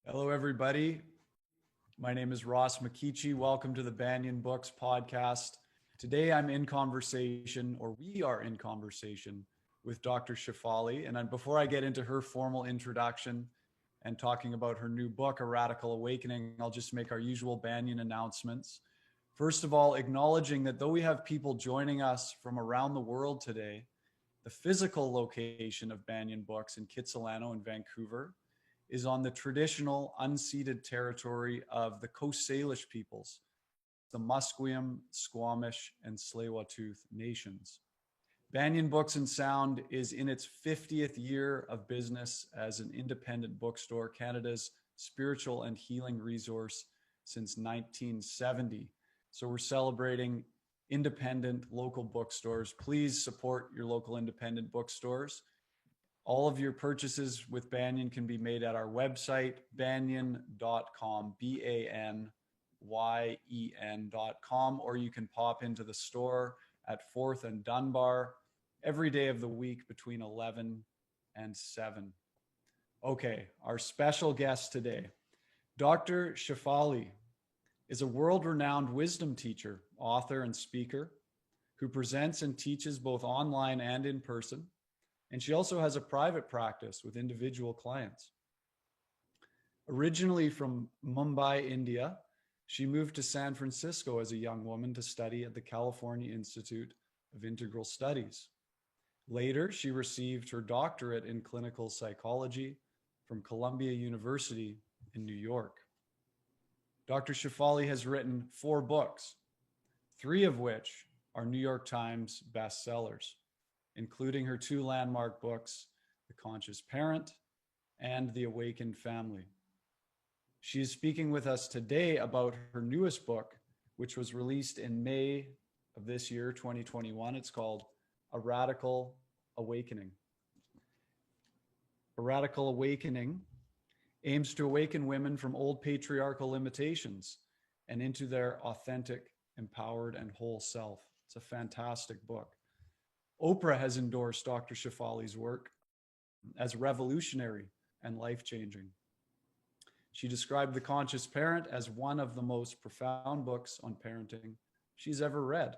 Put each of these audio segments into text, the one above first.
Hello, everybody. My name is Ross McKeechee. Welcome to the Banyan Books podcast. Today I'm in conversation, or we are in conversation, with Dr. Shefali. And before I get into her formal introduction and talking about her new book, A Radical Awakening, I'll just make our usual Banyan announcements. First of all, acknowledging that though we have people joining us from around the world today, the physical location of Banyan Books in Kitsilano in Vancouver is on the traditional unceded territory of the Coast Salish peoples, the Musqueam, Squamish, and Tsleil-Waututh nations. Banyan Books and Sound is in its 50th year of business as an independent bookstore, Canada's spiritual and healing resource since 1970. So we're celebrating independent local bookstores. Please support your local independent bookstores. All of your purchases with Banyan can be made at our website, banyan.com, BANYEN.com, or you can pop into the store at 4th and Dunbar every day of the week between 11 and 7. Okay, our special guest today, Dr. Shefali, is a world-renowned wisdom teacher, author, and speaker who presents and teaches both online and in person. And she also has a private practice with individual clients. Originally from Mumbai, India, she moved to San Francisco as a young woman to study at the California Institute of Integral Studies. Later, she received her doctorate in clinical psychology from Columbia University in New York. Dr. Shefali has written 4 books, 3 of which are New York Times bestsellers, including her 2 landmark books, The Conscious Parent and The Awakened Family. She is speaking with us today about her newest book, which was released in May of this year, 2021. It's called A Radical Awakening. A Radical Awakening aims to awaken women from old patriarchal limitations and into their authentic, empowered, and whole self. It's a fantastic book. Oprah has endorsed Dr. Shefali's work as revolutionary and life-changing. She described The Conscious Parent as one of the most profound books on parenting she's ever read.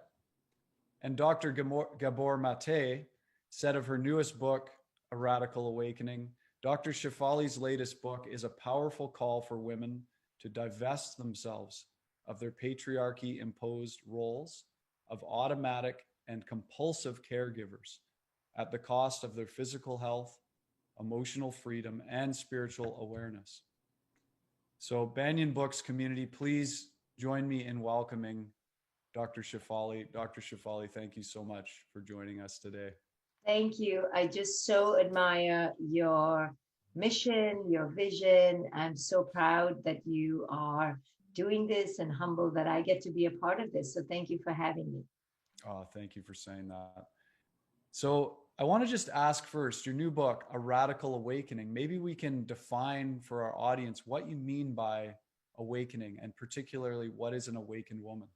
And Dr. Gabor Mate said of her newest book, A Radical Awakening, Dr. Shefali's latest book is a powerful call for women to divest themselves of their patriarchy-imposed roles of automatic and compulsive caregivers at the cost of their physical health, emotional freedom, and spiritual awareness. So Banyan Books community, please join me in welcoming Dr. Shefali. Dr. Shefali, thank you so much for joining us today. Thank you. I just so admire your mission, your vision. I'm so proud that you are doing this and humbled that I get to be a part of this. So thank you for having me. Oh, thank you for saying that. So I want to just ask first, your new book, A Radical Awakening, maybe we can define for our audience what you mean by awakening, and particularly what is an awakened woman?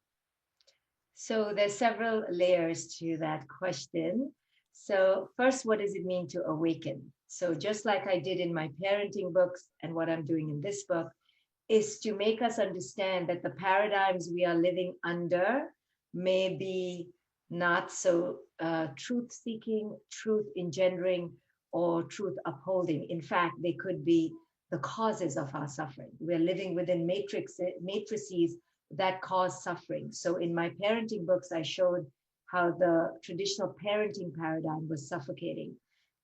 So there's several layers to that question. So first, what does it mean to awaken? So just like I did in my parenting books and what I'm doing in this book is to make us understand that the paradigms we are living under may be not so truth-seeking, truth-engendering, or truth-upholding. In fact, they could be the causes of our suffering. We're living within matrices that cause suffering. So in my parenting books, I showed how the traditional parenting paradigm was suffocating.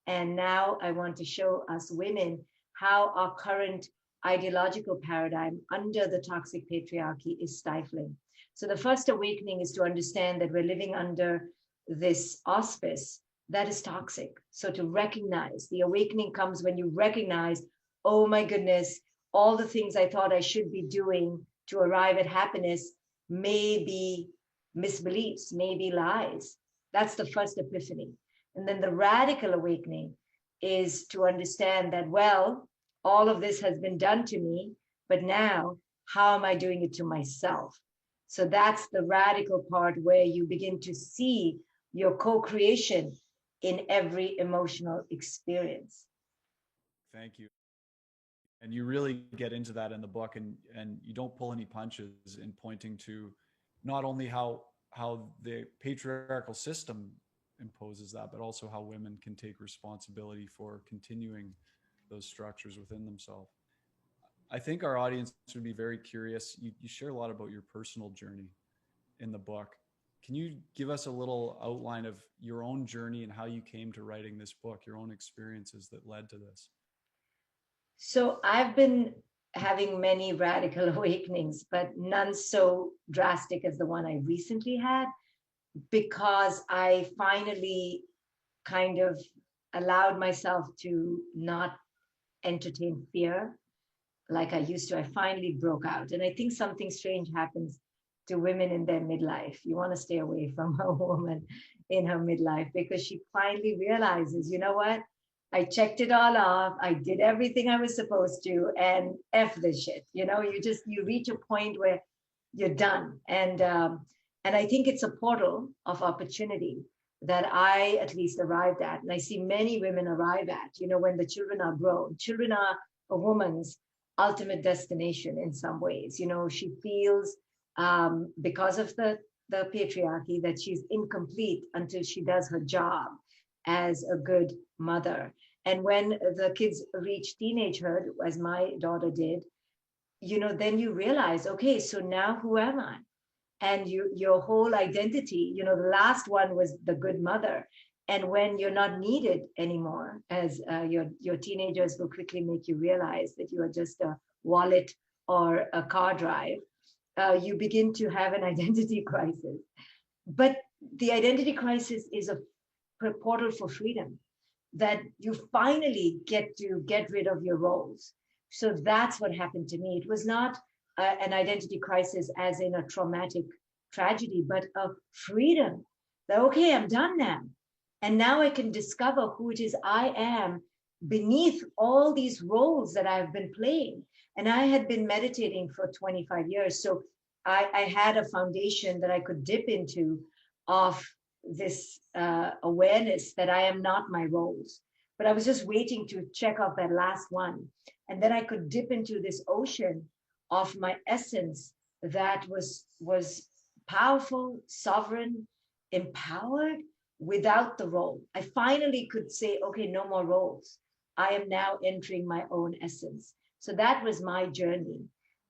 And now I want to show us women how our current ideological paradigm under the toxic patriarchy is stifling. So the first awakening is to understand that we're living under this auspice that is toxic. So to recognize, the awakening comes when you recognize, oh my goodness, all the things I thought I should be doing to arrive at happiness may be misbeliefs, may be lies. That's the first epiphany. And then the radical awakening is to understand that, well, all of this has been done to me, but now how am I doing it to myself? So that's the radical part where you begin to see your co-creation in every emotional experience. Thank you. And you really get into that in the book, and you don't pull any punches in pointing to not only how the patriarchal system imposes that, but also how women can take responsibility for continuing those structures within themselves. I think our audience would be very curious. You share a lot about your personal journey in the book. Can you give us a little outline of your own journey and how you came to writing this book, your own experiences that led to this? So I've been having many radical awakenings, but none so drastic as the one I recently had, because I finally kind of allowed myself to not entertain fear like I used to. I finally broke out. And I think something strange happens to women in their midlife. You want to stay away from a woman in her midlife because she finally realizes, you know what? I checked it all off. I did everything I was supposed to, and F this shit. You reach a point where you're done. And I think it's a portal of opportunity that I at least arrived at. And I see many women arrive at, when the children are grown. Children are a woman's ultimate destination in some ways. She feels because of the patriarchy that she's incomplete until she does her job as a good mother. And when the kids reach teenagehood, as my daughter did, then you realize, okay, so now who am I? And your whole identity, the last one was the good mother. And when you're not needed anymore, as your teenagers will quickly make you realize that you are just a wallet or a car drive, you begin to have an identity crisis. But the identity crisis is a portal for freedom, that you finally get to get rid of your roles. So that's what happened to me. It was not an identity crisis as in a traumatic tragedy, but a freedom that, okay, I'm done now. And now I can discover who it is I am beneath all these roles that I've been playing. And I had been meditating for 25 years. So I had a foundation that I could dip into of this awareness that I am not my roles. But I was just waiting to check off that last one. And then I could dip into this ocean of my essence that was powerful, sovereign, empowered without the role. I finally could say, okay, no more roles. I am now entering my own essence. So that was my journey.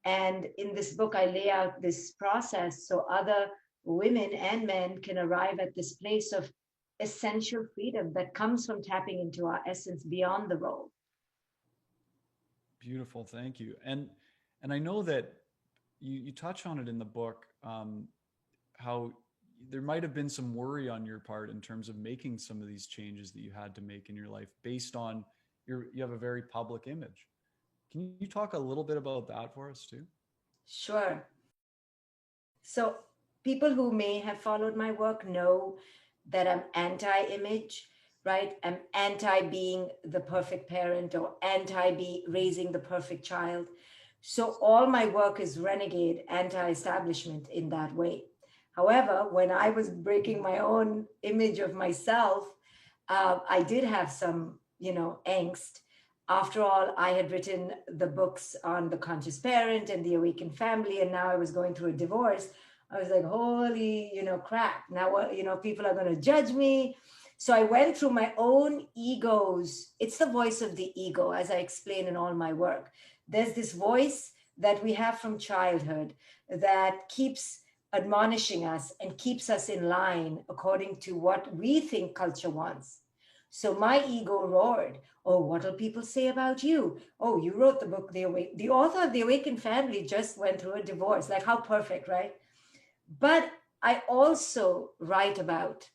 And in this book, I lay out this process so other women and men can arrive at this place of essential freedom that comes from tapping into our essence beyond the role. Beautiful, thank you. And I know that you touch on it in the book, how there might have been some worry on your part in terms of making some of these changes that you had to make in your life based on you have a very public image. Can you talk a little bit about that for us too? Sure. So people who may have followed my work know that I'm anti-image, right? I'm anti being the perfect parent or anti be raising the perfect child. So all my work is renegade, anti-establishment in that way. However, when I was breaking my own image of myself, I did have some, angst. After all, I had written the books on the conscious parent and the awakened family, and now I was going through a divorce. I was like, holy, crap. Now what, people are going to judge me. So I went through my own egos. It's the voice of the ego, as I explain in all my work. There's this voice that we have from childhood that keeps admonishing us and keeps us in line according to what we think culture wants. So my ego roared, oh, what will people say about you? Oh, you wrote the book, the author of The Awakened Family just went through a divorce. Like, how perfect, right? But I also write about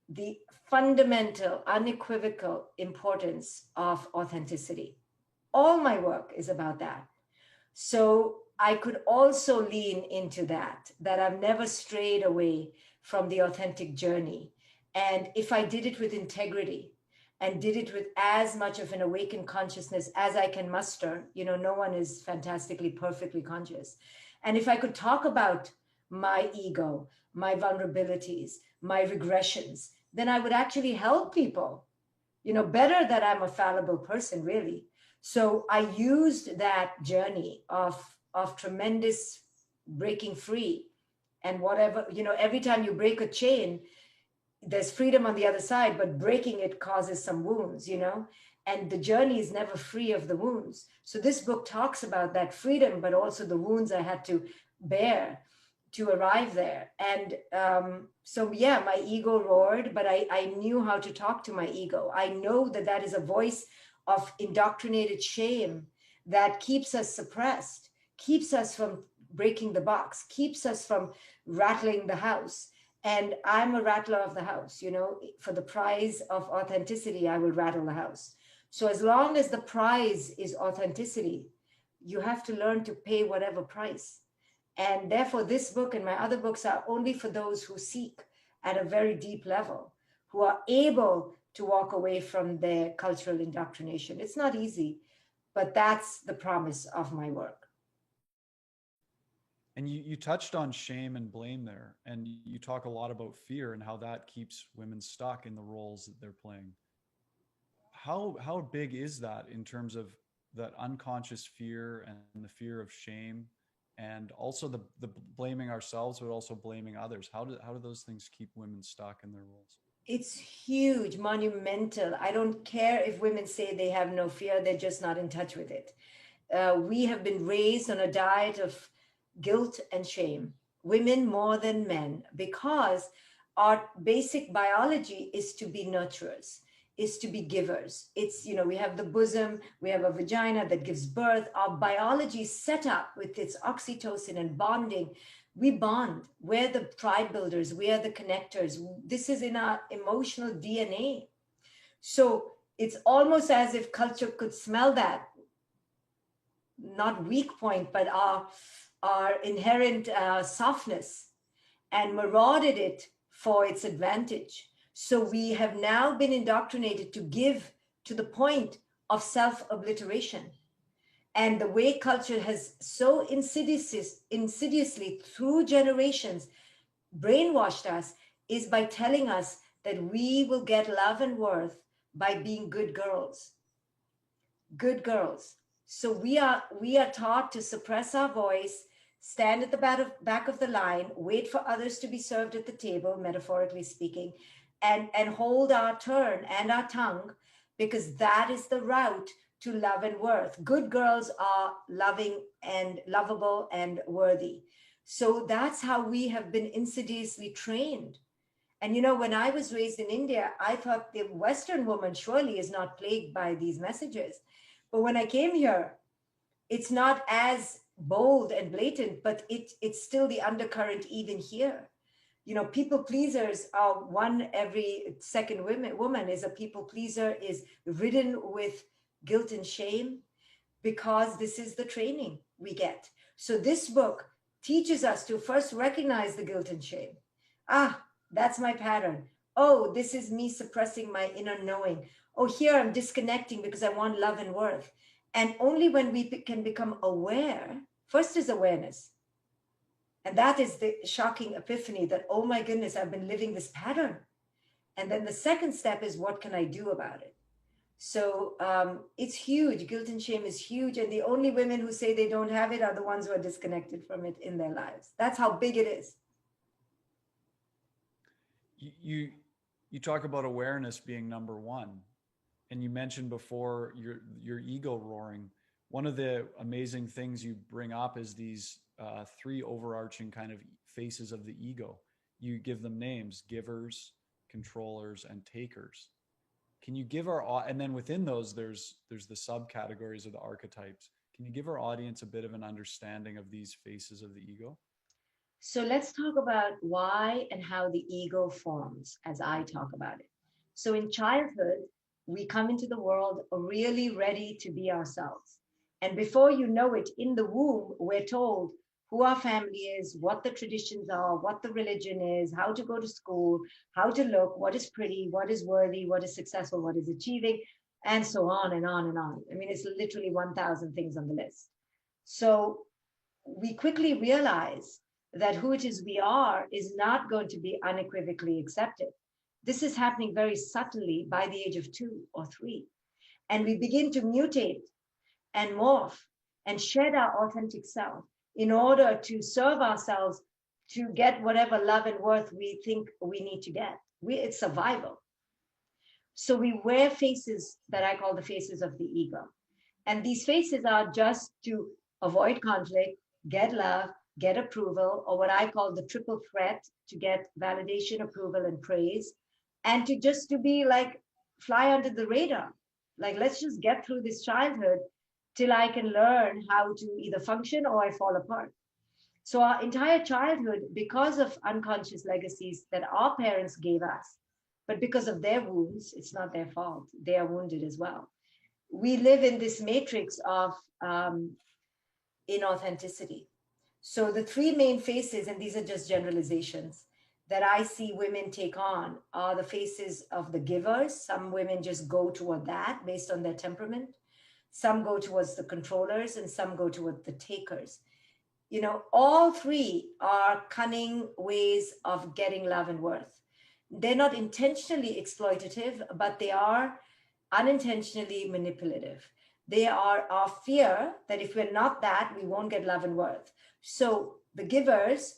the fundamental, unequivocal importance of authenticity. All my work is about that. So I could also lean into that I've never strayed away from the authentic journey. And if I did it with integrity and did it with as much of an awakened consciousness as I can muster. No one is fantastically, perfectly conscious. And if I could talk about my ego, my vulnerabilities, my regressions, then I would actually help people. Better that I'm a fallible person, really. So I used that journey of tremendous breaking free. And whatever, every time you break a chain, there's freedom on the other side, but breaking it causes some wounds. And the journey is never free of the wounds. So this book talks about that freedom, but also the wounds I had to bear to arrive there. And so, yeah, my ego roared, but I knew how to talk to my ego. I know that that is a voice of indoctrinated shame that keeps us suppressed, keeps us from breaking the box, keeps us from rattling the house. And I'm a rattler of the house. For the prize of authenticity, I will rattle the house. So as long as the prize is authenticity, you have to learn to pay whatever price. And therefore, this book and my other books are only for those who seek at a very deep level, who are able to walk away from their cultural indoctrination. It's not easy, but that's the promise of my work. And you touched on shame and blame there, and you talk a lot about fear and how that keeps women stuck in the roles that they're playing. How big is that in terms of that unconscious fear and the fear of shame, and also the blaming ourselves, but also blaming others? How do those things keep women stuck in their roles? It's huge, monumental. I don't care if women say they have no fear, they're just not in touch with it. We have been raised on a diet of guilt and shame, women more than men, because our basic biology is to be nurturers, is to be givers. We have the bosom, we have a vagina that gives birth. Our biology is set up with its oxytocin and bonding. We bond. We're the tribe builders, we are the connectors. This is in our emotional DNA. So it's almost as if culture could smell that, not weak point, but our inherent softness, and marauded it for its advantage. So we have now been indoctrinated to give to the point of self-obliteration. And the way culture has so insidiously through generations brainwashed us is by telling us that we will get love and worth by being good girls. Good girls. So we are taught to suppress our voice, stand at the back of the line, wait for others to be served at the table, metaphorically speaking, and hold our turn and our tongue, because that is the route to love and worth. Good girls are loving and lovable and worthy. So that's how we have been insidiously trained. And when I was raised in India, I thought the Western woman surely is not plagued by these messages. But when I came here, it's not as bold and blatant, but it's still the undercurrent even here. People pleasers are one every second woman is a people pleaser, is ridden with guilt and shame, because this is the training we get. So this book teaches us to first recognize the guilt and shame. That's my pattern. Oh, this is me suppressing my inner knowing. Oh, here I'm disconnecting because I want love and worth. And only when we can become aware, first is awareness. And that is the shocking epiphany that, oh my goodness, I've been living this pattern. And then the second step is, what can I do about it? So it's huge. Guilt and shame is huge. And the only women who say they don't have it are the ones who are disconnected from it in their lives. That's how big it is. You talk about awareness being number one, and you mentioned before your ego roaring. One of the amazing things you bring up is these three overarching kind of faces of the ego. You give them names: givers, controllers, and takers. Can you give and then within those, there's the subcategories of the archetypes. Can you give our audience a bit of an understanding of these faces of the ego? So let's talk about why and how the ego forms as I talk about it. So in childhood, we come into the world really ready to be ourselves. And before you know it, in the womb, we're told, who our family is, what the traditions are, what the religion is, how to go to school, how to look, what is pretty, what is worthy, what is successful, what is achieving, and so on and on and on. I mean, it's literally 1,000 things on the list. So we quickly realize that who it is we are is not going to be unequivocally accepted. This is happening very subtly by the age of 2 or 3. And we begin to mutate and morph and shed our authentic self in order to serve ourselves to get whatever love and worth we think we need to get. It's survival. So we wear faces that I call the faces of the ego. And these faces are just to avoid conflict, get love, get approval, or what I call the triple threat, to get validation, approval, and praise, and to just to be like fly under the radar. Like, let's just get through this childhood till I can learn how to either function or I fall apart. So our entire childhood, because of unconscious legacies that our parents gave us, but because of their wounds, it's not their fault. They are wounded as well. We live in this matrix of inauthenticity. So the three main faces, and these are just generalizations, that I see women take on are the faces of the givers. Some women just go toward that based on their temperament. Some go towards the controllers, and some go toward the takers. You know, all three are cunning ways of getting love and worth. They're not intentionally exploitative, but they are unintentionally manipulative. They are our fear that if we're not that, we won't get love and worth. So the givers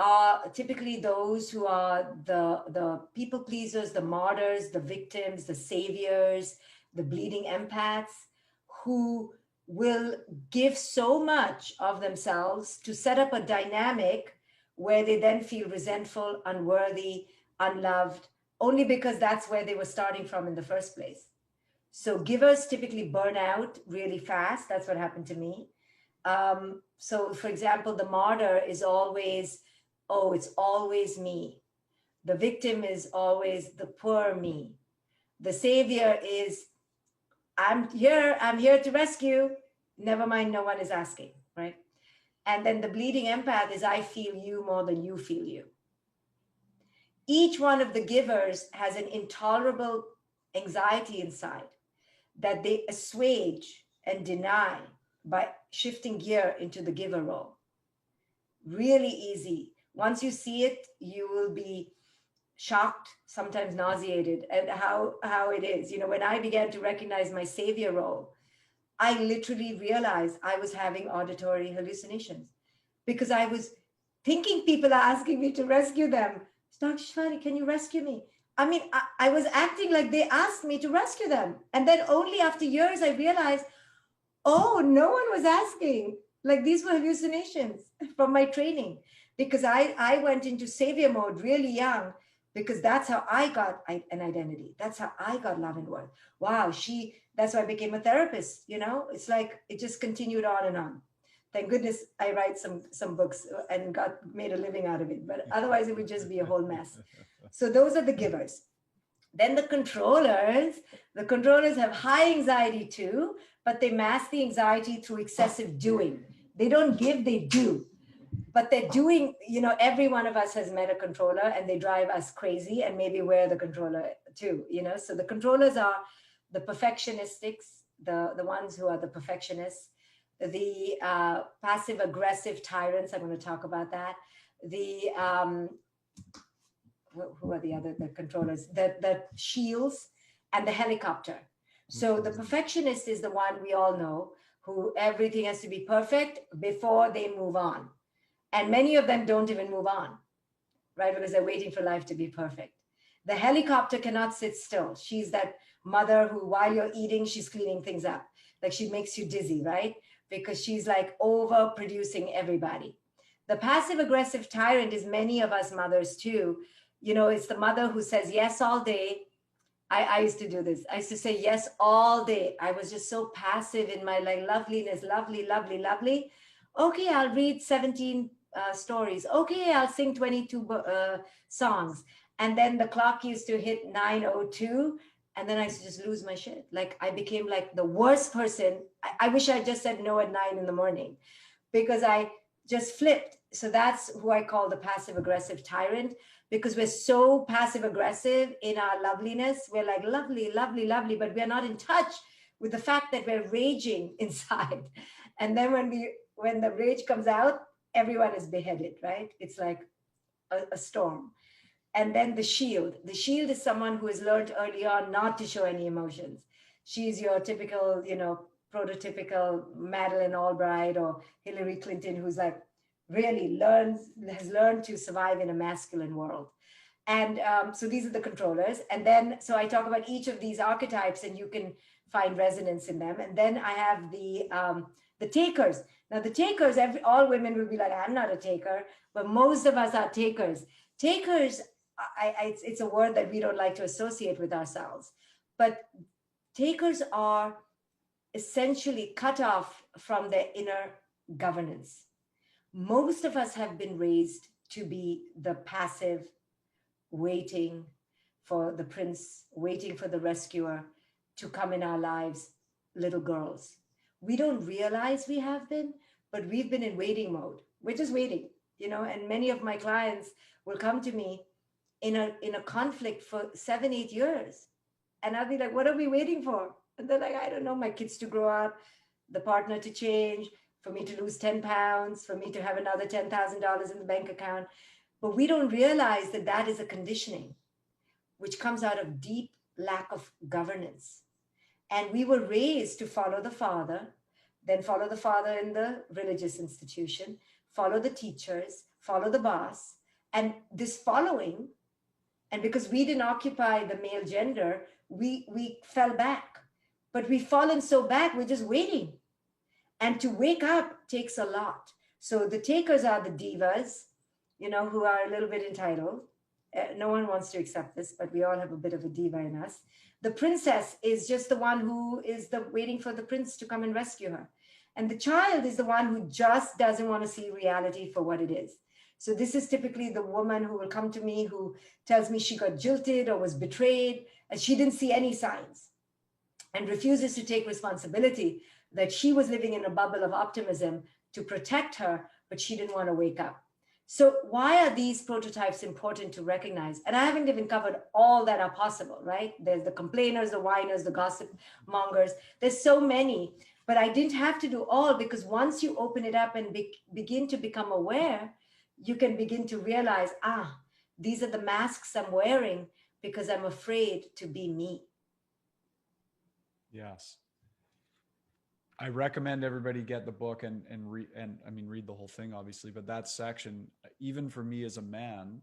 are typically those who are the people pleasers, the martyrs, the victims, the saviors, the bleeding empaths, who will give so much of themselves to set up a dynamic where they then feel resentful, unworthy, unloved, only because that's where they were starting from in the first place. So givers typically burn out really fast. That's what happened to me. So for example, the martyr is always, oh, it's always me. The victim is always the poor me. The savior is, I'm here to rescue. Never mind, no one is asking, right? And then the bleeding empath is, I feel you more than you feel you. Each one of the givers has an intolerable anxiety inside that they assuage and deny by shifting gear into the giver role. Really easy. Once you see it, you will be shocked, sometimes nauseated at how it is. You know, when I began to recognize my savior role, I literally realized I was having auditory hallucinations because I was thinking people are asking me to rescue them. Dr. Shefali, can you rescue me? I mean, I was acting like they asked me to rescue them. And then only after years, I realized, oh, no one was asking. Like, these were hallucinations from my training, because I went into savior mode really young, because that's how I got an identity. That's how I got love and worth. Wow, that's why I became a therapist. You know, it's like, it just continued on and on. Thank goodness I write some books and made a living out of it. But otherwise, it would just be a whole mess. So those are the givers. Then the controllers have high anxiety too, but they mask the anxiety through excessive doing. They don't give, they do. But they're doing, you know, every one of us has met a controller and they drive us crazy, and maybe we're the controller too, you know? So the controllers are the perfectionistics, the ones who are the perfectionists, the passive aggressive tyrants. I'm going to talk about that. The who are the controllers? The shields and the helicopter. So the perfectionist is the one we all know, who everything has to be perfect before they move on. And many of them don't even move on, right? Because they're waiting for life to be perfect. The helicopter cannot sit still. She's that mother who, while you're eating, she's cleaning things up. Like, she makes you dizzy, right? Because she's like overproducing everybody. The passive aggressive tyrant is many of us mothers too. You know, it's the mother who says yes all day. I used to do this. I used to say yes all day. I was just so passive in my like loveliness, lovely, lovely, lovely. Okay, I'll read 17 stories. Okay, I'll sing 22 songs. And then the clock used to hit 9:02. And then I used to just lose my shit. Like, I became like the worst person. I wish I just said no at 9 in the morning, because I just flipped. So that's who I call the passive aggressive tyrant, because we're so passive aggressive in our loveliness. We're like lovely, lovely, lovely, but we're not in touch with the fact that we're raging inside. And then when the rage comes out, everyone is beheaded, right? It's like a storm. And then the shield. The shield is someone who has learned early on not to show any emotions. She's your typical, prototypical Madeleine Albright or Hillary Clinton, who's like really has learned to survive in a masculine world. And so these are the controllers. And then, so I talk about each of these archetypes, and you can find resonance in them. And then I have the takers. Now, the takers, all women will be like, I'm not a taker, but most of us are takers. Takers, it's a word that we don't like to associate with ourselves, but takers are essentially cut off from their inner governance. Most of us have been raised to be the passive, waiting for the prince, waiting for the rescuer to come in our lives, little girls. We don't realize we have been, but we've been in waiting mode. We're just waiting, and many of my clients will come to me in a conflict for 7-8 years. And I'll be like, what are we waiting for? And they're like, I don't know, my kids to grow up, the partner to change, for me to lose 10 pounds, for me to have another $10,000 in the bank account. But we don't realize that that is a conditioning which comes out of deep lack of governance. And we were raised to follow the father, then follow the father in the religious institution, follow the teachers, follow the boss. And this following, and because we didn't occupy the male gender, we fell back. But we've fallen so back, we're just waiting. And to wake up takes a lot. So the takers are the divas, who are a little bit entitled. No one wants to accept this, but we all have a bit of a diva in us. The princess is just the one who is waiting for the prince to come and rescue her. And the child is the one who just doesn't want to see reality for what it is. So this is typically the woman who will come to me who tells me she got jilted or was betrayed, and she didn't see any signs, and refuses to take responsibility that she was living in a bubble of optimism to protect her, but she didn't want to wake up. So why are these prototypes important to recognize? And I haven't even covered all that are possible, right? There's the complainers, the whiners, the gossip mongers. There's so many, but I didn't have to do all, because once you open it up and begin to become aware, you can begin to realize, these are the masks I'm wearing because I'm afraid to be me. Yes. I recommend everybody get the book and read the whole thing, obviously, but that section, even for me as a man,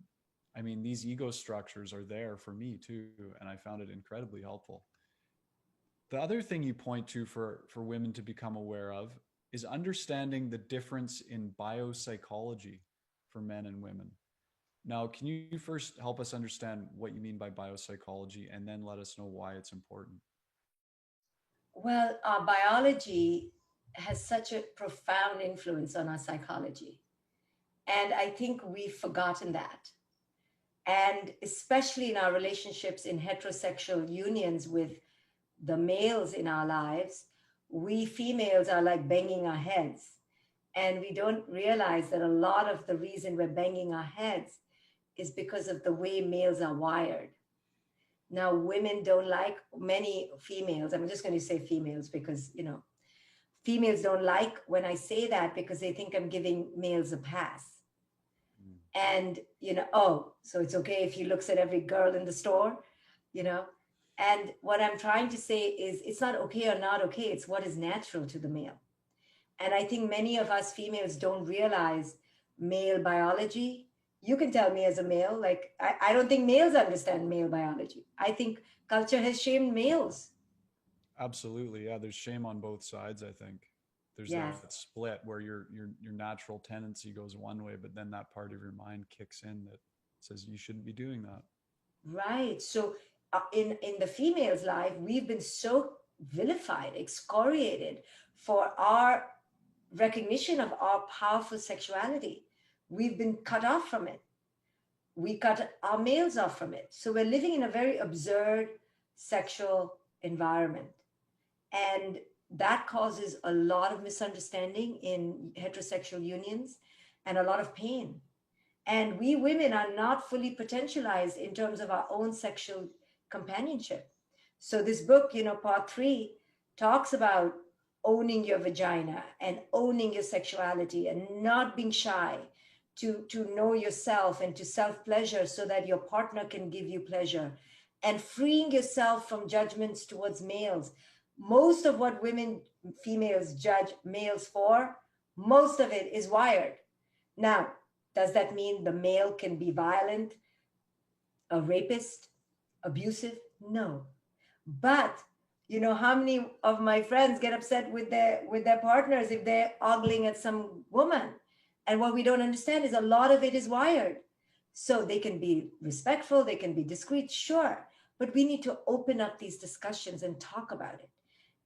these ego structures are there for me too, and I found it incredibly helpful. The other thing you point to for women to become aware of is understanding the difference in biopsychology for men and women. Now, can you first help us understand what you mean by biopsychology, and then let us know why it's important? Well, our biology has such a profound influence on our psychology. And I think we've forgotten that. And especially in our relationships in heterosexual unions with the males in our lives, we females are like banging our heads. And we don't realize that a lot of the reason we're banging our heads is because of the way males are wired. Now, women don't like, many females, I'm just going to say females because, females don't like when I say that, because they think I'm giving males a pass. And, so it's okay if he looks at every girl in the store, and what I'm trying to say is it's not okay or not okay. It's what is natural to the male. And I think many of us females don't realize male biology. You can tell me as a male, like, I don't think males understand male biology. I think culture has shamed males. Absolutely. Yeah. There's shame on both sides, I think. There's Yes. that split where your natural tendency goes one way, but then that part of your mind kicks in that says you shouldn't be doing that. Right. So in the female's life, we've been so vilified, excoriated for our recognition of our powerful sexuality. We've been cut off from it. We cut our males off from it. So we're living in a very absurd sexual environment. And that causes a lot of misunderstanding in heterosexual unions and a lot of pain. And we women are not fully potentialized in terms of our own sexual companionship. So this book, part three, talks about owning your vagina and owning your sexuality and not being shy to know yourself and to self pleasure so that your partner can give you pleasure, and freeing yourself from judgments towards males. Most of what women, females judge males for, most of it is wired. Now, does that mean the male can be violent, a rapist, abusive? No. But how many of my friends get upset with their partners if they're ogling at some woman? And what we don't understand is a lot of it is wired. So they can be respectful, they can be discreet, sure. But we need to open up these discussions and talk about it.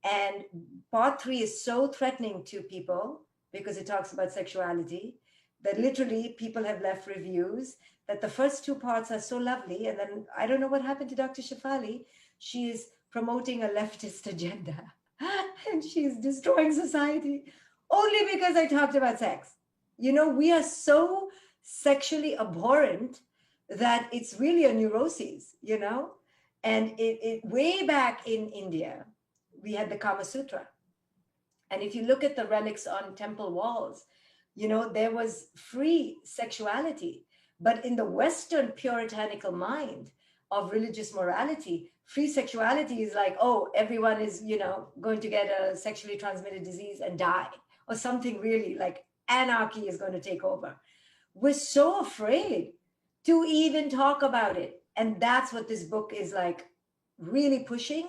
And part three is so threatening to people because it talks about sexuality that literally people have left reviews that the first two parts are so lovely. And then I don't know what happened to Dr. Shefali. She is promoting a leftist agenda and she's destroying society only because I talked about sex. We are so sexually abhorrent that it's really a neuroses. And it way back in India, we had the Kama Sutra. And if you look at the relics on temple walls, there was free sexuality. But in the Western puritanical mind of religious morality, free sexuality is like, oh, everyone is, going to get a sexually transmitted disease and die, or something really like anarchy is going to take over. We're so afraid to even talk about it. And that's what this book is like really pushing.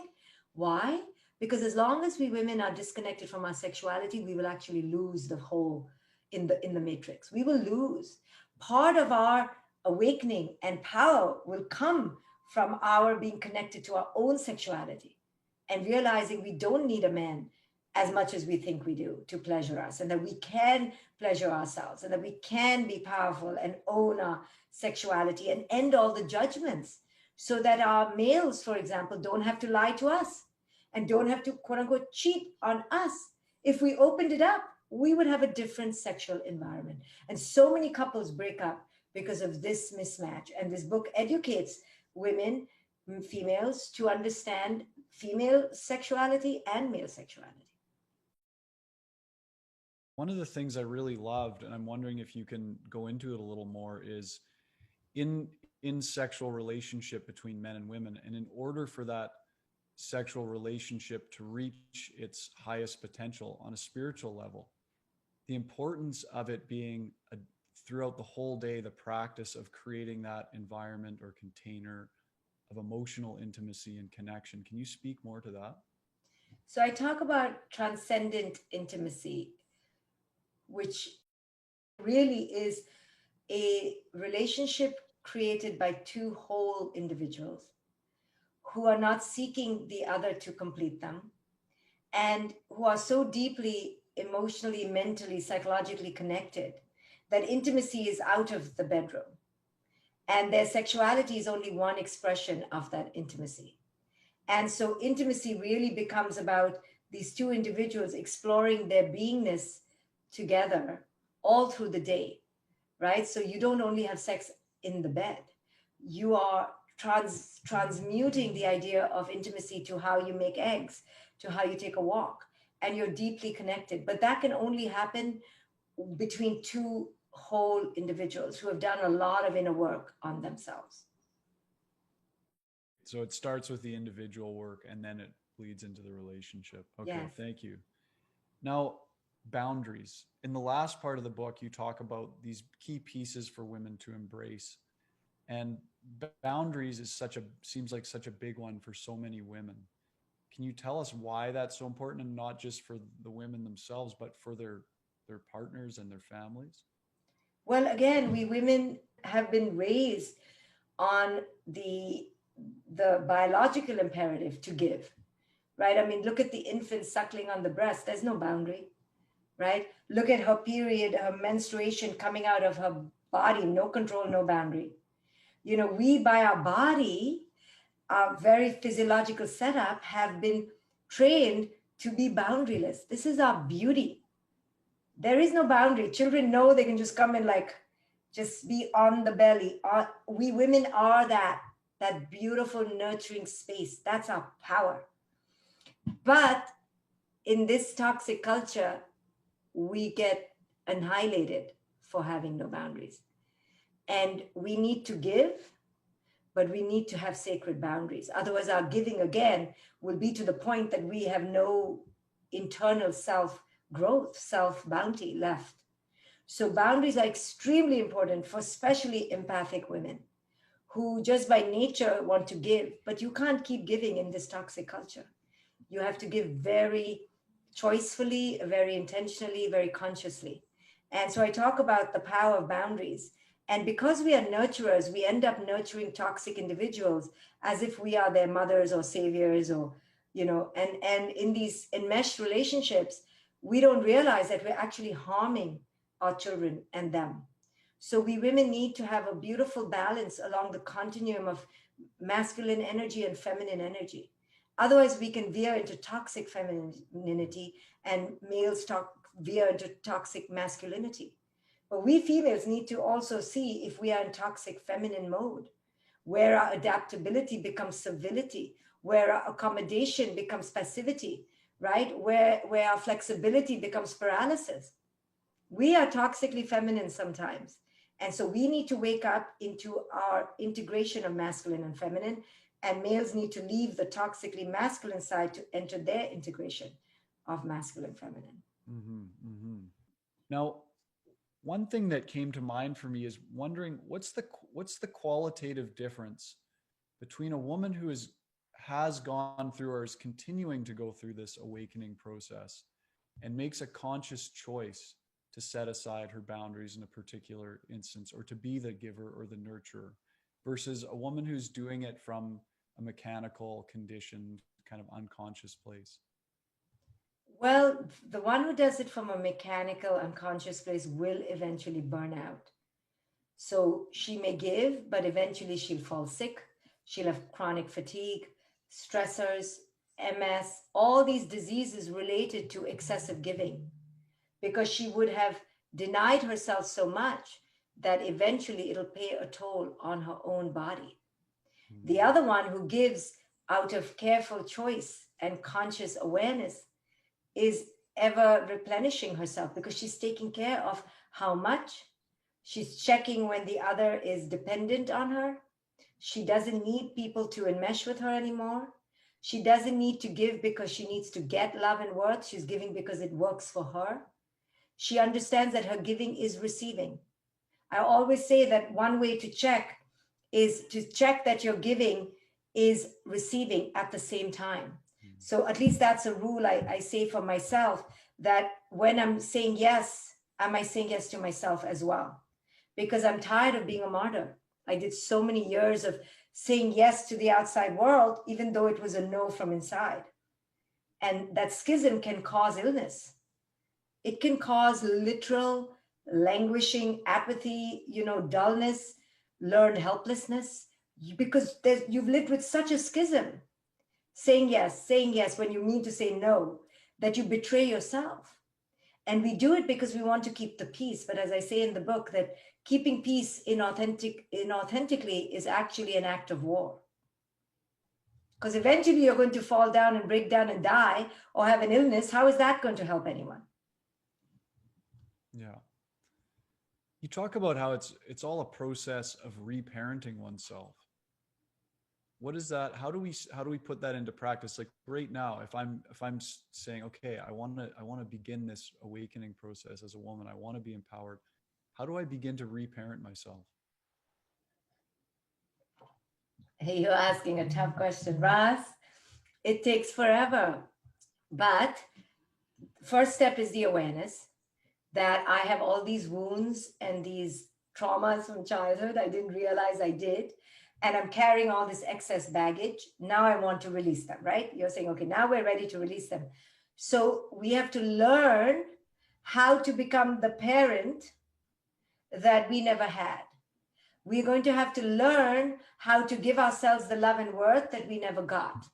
Why? Because as long as we women are disconnected from our sexuality, we will actually lose the whole in the matrix. We will lose. Part of our awakening and power will come from our being connected to our own sexuality and realizing we don't need a man as much as we think we do to pleasure us, and that we can pleasure ourselves, and that we can be powerful and own our sexuality and end all the judgments, so that our males, for example, don't have to lie to us and don't have to, quote unquote, cheat on us. If we opened it up, we would have a different sexual environment. And so many couples break up because of this mismatch. And this book educates women, females, to understand female sexuality and male sexuality. One of the things I really loved, and I'm wondering if you can go into it a little more, is in sexual relationship between men and women. And in order for that sexual relationship to reach its highest potential on a spiritual level, the importance of it being throughout the whole day, the practice of creating that environment or container of emotional intimacy and connection. Can you speak more to that? So I talk about transcendent intimacy, which really is a relationship created by two whole individuals who are not seeking the other to complete them, and who are so deeply emotionally, mentally, psychologically connected that intimacy is out of the bedroom. And their sexuality is only one expression of that intimacy. And so intimacy really becomes about these two individuals exploring their beingness together all through the day, right? So you don't only have sex in the bed, you are transmuting the idea of intimacy to how you make eggs, to how you take a walk, and you're deeply connected. But that can only happen between two whole individuals who have done a lot of inner work on themselves. So it starts with the individual work and then it bleeds into the relationship. Okay, Yes. thank you. Now, boundaries. In the last part of the book, you talk about these key pieces for women to embrace. And boundaries is seems like such a big one for so many women. Can you tell us why that's so important, and not just for the women themselves, but for their partners and their families? Well, again, we women have been raised on the biological imperative to give, right? I mean, look at the infant suckling on the breast. There's no boundary, right? Look at her period, her menstruation coming out of her body, no control, no boundary. We by our body, our very physiological setup, have been trained to be boundaryless. This is our beauty. There is no boundary. Children know they can just come and like just be on the belly. We women are that beautiful nurturing space. That's our power. But in this toxic culture, we get annihilated for having no boundaries. And we need to give, but we need to have sacred boundaries. Otherwise, our giving again will be to the point that we have no internal self growth, self bounty left. So, boundaries are extremely important for especially empathic women who just by nature want to give, but you can't keep giving in this toxic culture. You have to give very choicefully, very intentionally, very consciously. And so I talk about the power of boundaries. And because we are nurturers, we end up nurturing toxic individuals as if we are their mothers or saviors or, and in these enmeshed relationships, we don't realize that we're actually harming our children and them. So we women need to have a beautiful balance along the continuum of masculine energy and feminine energy. Otherwise, we can veer into toxic femininity and males veer into toxic masculinity. But we females need to also see if we are in toxic feminine mode, where our adaptability becomes civility, where our accommodation becomes passivity, right? Where our flexibility becomes paralysis. We are toxically feminine sometimes. And so we need to wake up into our integration of masculine and feminine, and males need to leave the toxically masculine side to enter their integration of masculine feminine. Mm-hmm, mm-hmm. Now, one thing that came to mind for me is wondering what's the qualitative difference between a woman who has gone through or is continuing to go through this awakening process and makes a conscious choice to set aside her boundaries in a particular instance or to be the giver or the nurturer versus a woman who's doing it from a mechanical, conditioned, kind of unconscious place? Well, the one who does it from a mechanical, unconscious place will eventually burn out. So she may give, but eventually she'll fall sick. She'll have chronic fatigue, stressors, MS, all these diseases related to excessive giving, because she would have denied herself so much that eventually it'll pay a toll on her own body. The other one who gives out of careful choice and conscious awareness is ever replenishing herself because she's taking care of how much. She's checking when the other is dependent on her. She doesn't need people to enmesh with her anymore. She doesn't need to give because she needs to get love and worth. She's giving because it works for her. She understands that her giving is receiving. I always say that one way to check is to check that your giving is receiving at the same time. So at least that's a rule I say for myself, that when I'm saying yes, am I saying yes to myself as well? Because I'm tired of being a martyr. I did so many years of saying yes to the outside world, even though it was a no from inside. And that schism can cause illness. It can cause literal languishing, apathy, dullness, learned helplessness, because you've lived with such a schism, saying yes when you mean to say no, that you betray yourself. And we do it because we want to keep the peace. But as I say in the book, that keeping peace inauthentically is actually an act of war. Because eventually you're going to fall down and break down and die or have an illness. How is that going to help anyone? Yeah. You talk about how it's all a process of reparenting oneself. What is that? How do we put that into practice? Like right now, if I'm saying, okay, I want to begin this awakening process as a woman, I want to be empowered. How do I begin to reparent myself? Hey, you're asking a tough question, Ras. It takes forever. But first step is the awareness that I have all these wounds and these traumas from childhood I didn't realize I did. And I'm carrying all this excess baggage. Now I want to release them, right? You're saying, okay, now we're ready to release them. So we have to learn how to become the parent that we never had. We're going to have to learn how to give ourselves the love and worth that we never got.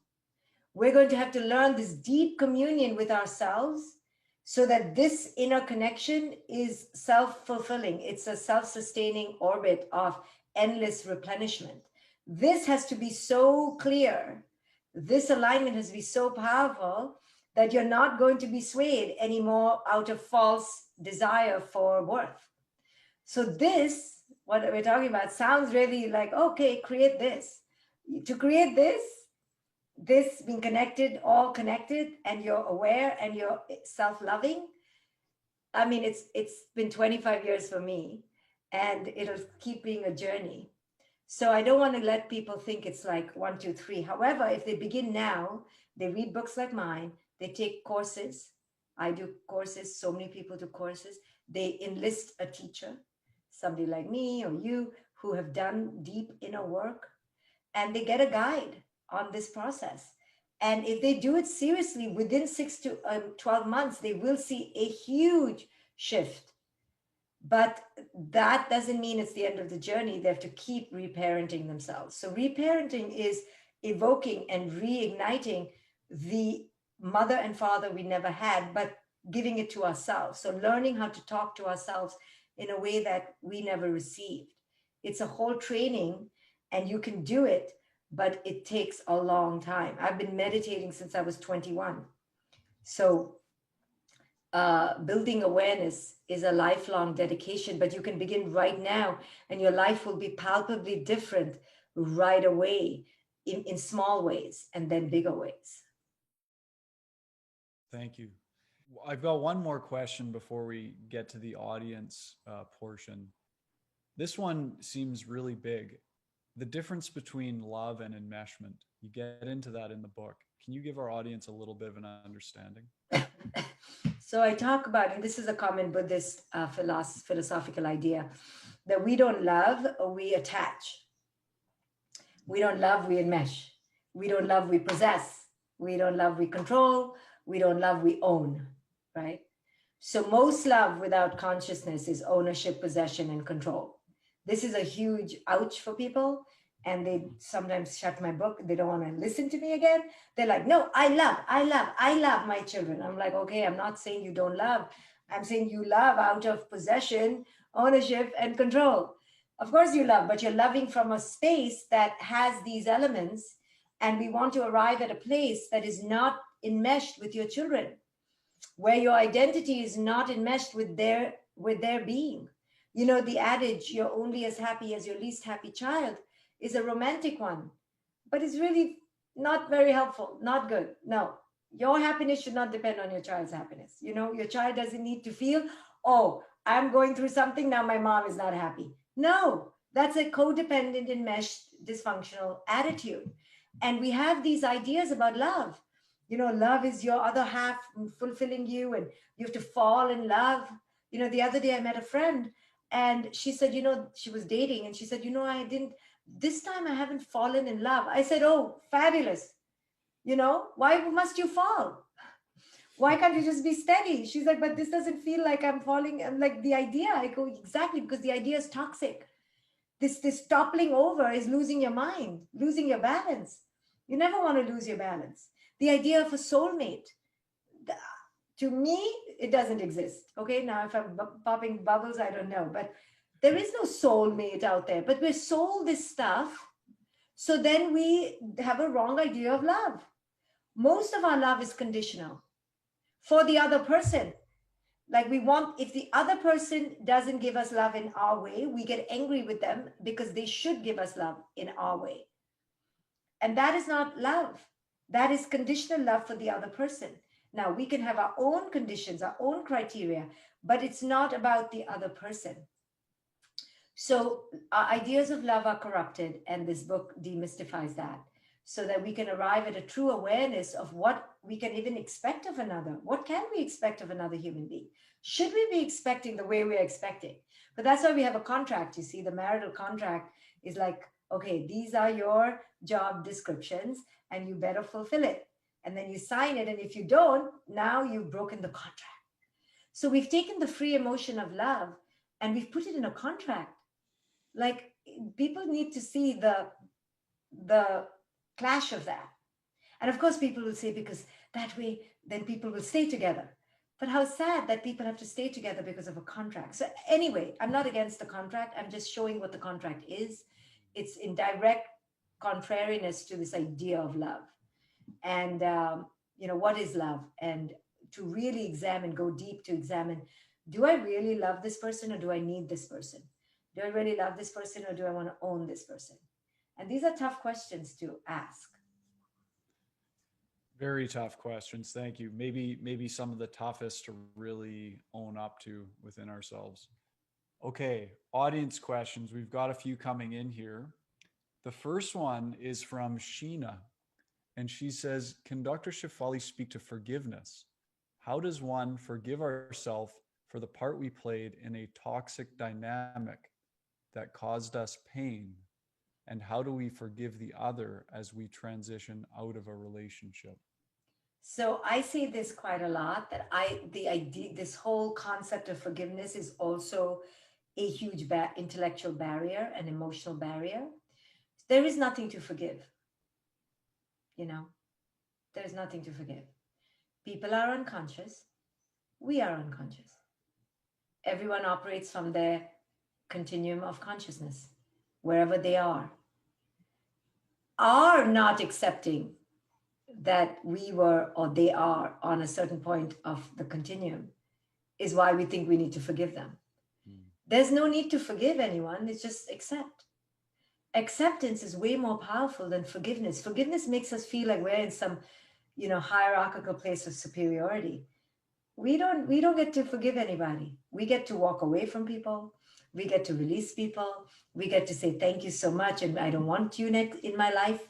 We're going to have to learn this deep communion with ourselves so that this inner connection is self-fulfilling. It's a self-sustaining orbit of endless replenishment. This has to be so clear. This alignment has to be so powerful that you're not going to be swayed anymore out of false desire for worth. So this, what we're talking about, sounds really like, okay, create this. To create this being connected, all connected, and you're aware and you're self-loving. I mean, it's been 25 years for me, and it'll keep being a journey. So I don't want to let people think it's like 1, 2, 3. However, if they begin now, they read books like mine, they take courses. I do courses, so many people do courses. They enlist a teacher, somebody like me or you, who have done deep inner work, and they get a guide on this process. And if they do it seriously, within 6 to 12 months, they will see a huge shift. But that doesn't mean it's the end of the journey. They have to keep reparenting themselves. So reparenting is evoking and reigniting the mother and father we never had, but giving it to ourselves. So learning how to talk to ourselves in a way that we never received. It's a whole training, and you can do it, but it takes a long time. I've been meditating since I was 21. So building awareness is a lifelong dedication, but you can begin right now, and your life will be palpably different right away, in small ways and then bigger ways. Thank you. I've got one more question before we get to the audience portion. This one seems really big. The difference between love and enmeshment. You get into that in the book. Can you give our audience a little bit of an understanding? So I talk about, and this is a common Buddhist philosophical idea, that we don't love, or we attach. We don't love, we enmesh. We don't love, we possess. We don't love, we control. We don't love, we own, right? So most love without consciousness is ownership, possession, and control. This is a huge ouch for people. And they sometimes shut my book. They don't want to listen to me again. They're like, no, I love my children. I'm like, okay, I'm not saying you don't love. I'm saying you love out of possession, ownership, and control. Of course you love, but you're loving from a space that has these elements. And we want to arrive at a place that is not enmeshed with your children, where your identity is not enmeshed with their being. You know, the adage, you're only as happy as your least happy child, is a romantic one, but it's really not very helpful, not good. No, your happiness should not depend on your child's happiness. You know, your child doesn't need to feel, oh, I'm going through something, now my mom is not happy. No, that's a codependent, enmeshed, dysfunctional attitude. And we have these ideas about love. You know, love is your other half fulfilling you, and you have to fall in love. You know, the other day I met a friend, and she said, you know, she was dating, and she said, you know, this time I haven't fallen in love. I said, oh, fabulous. You know, why must you fall? Why can't you just be steady? She's like, but this doesn't feel like I'm falling. I'm like, the idea, I go, exactly, because the idea is toxic. This toppling over is losing your mind, losing your balance. You never want to lose your balance. The idea of a soulmate, to me, it doesn't exist. Okay, now if I'm popping bubbles, I don't know, but there is no soulmate out there. But we're sold this stuff, so then we have a wrong idea of love. Most of our love is conditional for the other person. Like we want, if the other person doesn't give us love in our way, we get angry with them because they should give us love in our way. And that is not love. That is conditional love for the other person. Now, we can have our own conditions, our own criteria, but it's not about the other person. So our ideas of love are corrupted, and this book demystifies that, so that we can arrive at a true awareness of what we can even expect of another. What can we expect of another human being? Should we be expecting the way we're expecting? But that's why we have a contract. You see, the marital contract is like, okay, these are your job descriptions, and you better fulfill it. And then you sign it. And if you don't, now you've broken the contract. So we've taken the free emotion of love and we've put it in a contract. Like, people need to see the clash of that. And of course, people will say, because that way, then people will stay together. But how sad that people have to stay together because of a contract. So anyway, I'm not against the contract. I'm just showing what the contract is. It's in direct contrariness to this idea of love. And, what is love? And to really examine, go deep to examine, do I really love this person or do I need this person? Do I really love this person or do I want to own this person? And these are tough questions to ask. Very tough questions. Thank you. Maybe some of the toughest to really own up to within ourselves. Okay, audience questions. We've got a few coming in here. The first one is from Sheena, and she says, "Can Dr. Shefali speak to forgiveness? How does one forgive ourselves for the part we played in a toxic dynamic that caused us pain? And how do we forgive the other as we transition out of a relationship?" So I say this quite a lot, that the idea, this whole concept of forgiveness is also a huge intellectual barrier, an emotional barrier. There is nothing to forgive. There's nothing to forgive. People are unconscious. We are unconscious. Everyone operates from their continuum of consciousness, wherever they are. Are not accepting that we were or they are on a certain point of the continuum is why we think we need to forgive them. There's no need to forgive anyone. It's just accept. Acceptance is way more powerful than forgiveness. Forgiveness makes us feel like we're in some, hierarchical place of superiority. We don't get to forgive anybody. We get to walk away from people. We get to release people. We get to say, thank you so much, and I don't want you in my life.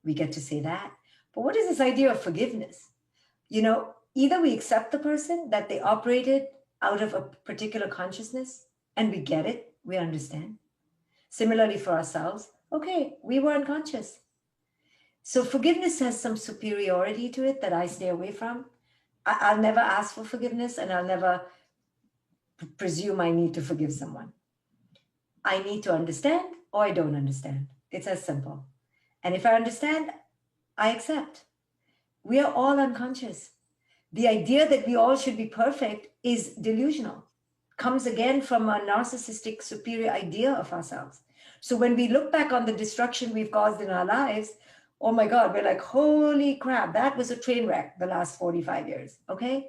We get to say that. But what is this idea of forgiveness? Either we accept the person that they operated out of a particular consciousness, and we get it, we understand. Similarly for ourselves, okay, we were unconscious. So forgiveness has some superiority to it that I stay away from. I'll never ask for forgiveness, and I'll never presume I need to forgive someone. I need to understand, or I don't understand. It's as simple. And if I understand, I accept. We are all unconscious. The idea that we all should be perfect is delusional. Comes again from a narcissistic superior idea of ourselves. So when we look back on the destruction we've caused in our lives, oh my God, we're like, holy crap, that was a train wreck the last 45 years, okay?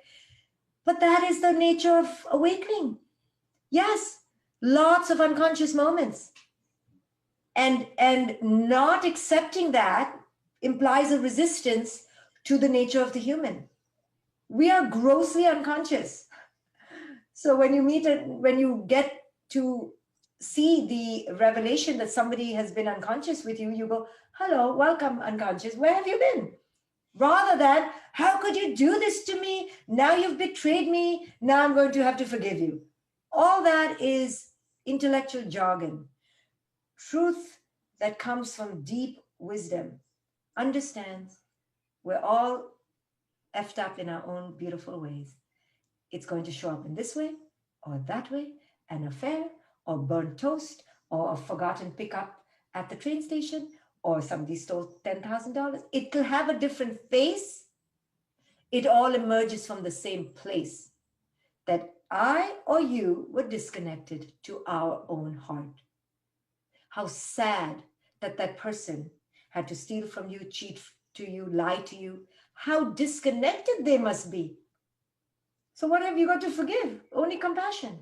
But that is the nature of awakening. Yes, lots of unconscious moments. And not accepting that implies a resistance to the nature of the human. We are grossly unconscious. So when you get to see the revelation that somebody has been unconscious with you, you go, hello, welcome, unconscious. Where have you been? Rather than, how could you do this to me? Now you've betrayed me. Now I'm going to have to forgive you. All that is intellectual jargon. Truth that comes from deep wisdom understands we're all effed up in our own beautiful ways. It's going to show up in this way or that way, an affair or burnt toast or a forgotten pickup at the train station or somebody stole $10,000. It will have a different face. It all emerges from the same place, that I or you were disconnected to our own heart. How sad that that person had to steal from you, cheat to you, lie to you. How disconnected they must be. So what have you got to forgive? Only compassion.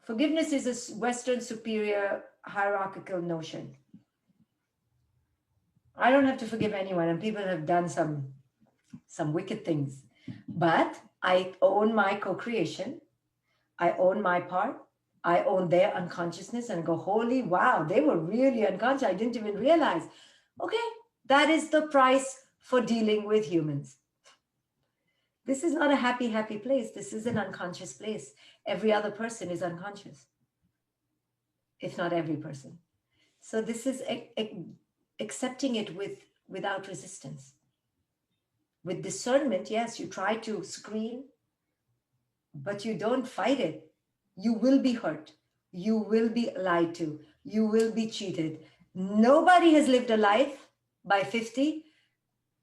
Forgiveness is a Western superior hierarchical notion. I don't have to forgive anyone, and people have done some wicked things. But I own my co-creation. I own my part. I own their unconsciousness and go, holy wow, they were really unconscious. I didn't even realize. Okay, that is the price for dealing with humans. This is not a happy, happy place. This is an unconscious place. Every other person is unconscious, if not every person. So this is accepting it without resistance. With discernment, yes, you try to screen, but you don't fight it. You will be hurt. You will be lied to. You will be cheated. Nobody has lived a life by 50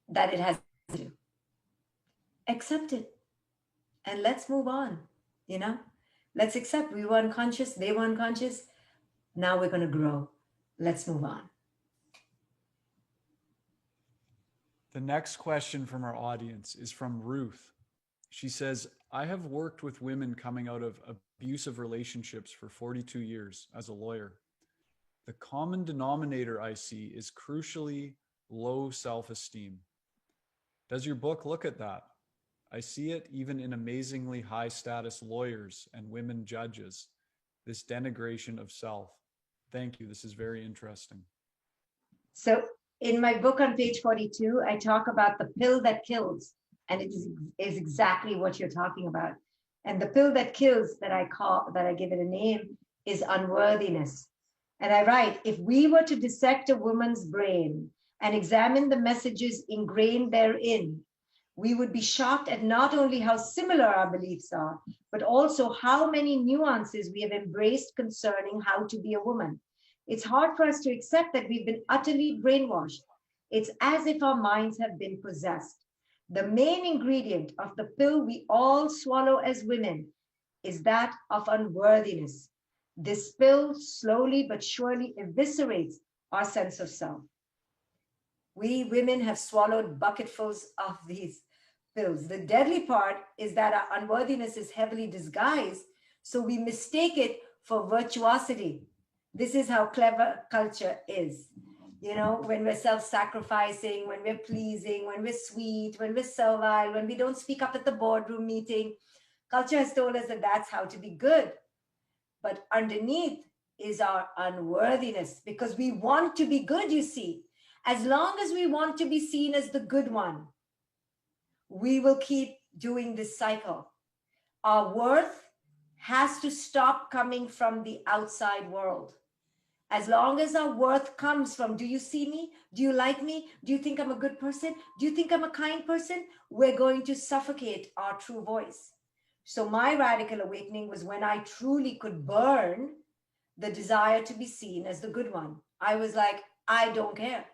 that it has to. Accept it and let's move on, you know? Let's accept we were unconscious, they were unconscious. Now we're going to grow. Let's move on. The next question from our audience is from Ruth. She says, I have worked with women coming out of abusive relationships for 42 years as a lawyer. The common denominator I see is crucially low self-esteem. Does your book look at that? I see it even in amazingly high status lawyers and women judges, this denigration of self. Thank you. This is very interesting. So in my book on page 42, I talk about the pill that kills, and it is exactly what you're talking about. And the pill that kills that I give it a name is unworthiness. And I write, if we were to dissect a woman's brain and examine the messages ingrained therein, we would be shocked at not only how similar our beliefs are, but also how many nuances we have embraced concerning how to be a woman. It's hard for us to accept that we've been utterly brainwashed. It's as if our minds have been possessed. The main ingredient of the pill we all swallow as women is that of unworthiness. This pill slowly but surely eviscerates our sense of self. We women have swallowed bucketfuls of these pills. The deadly part is that our unworthiness is heavily disguised, so we mistake it for virtuosity. This is how clever culture is. You know, when we're self-sacrificing, when we're pleasing, when we're sweet, when we're servile, when we don't speak up at the boardroom meeting, culture has told us that that's how to be good. But underneath is our unworthiness, because we want to be good, you see. As long as we want to be seen as the good one, we will keep doing this cycle. Our worth has to stop coming from the outside world. As long as our worth comes from, do you see me? Do you like me? Do you think I'm a good person? Do you think I'm a kind person? We're going to suffocate our true voice. So my radical awakening was when I truly could burn the desire to be seen as the good one. I was like, I don't care.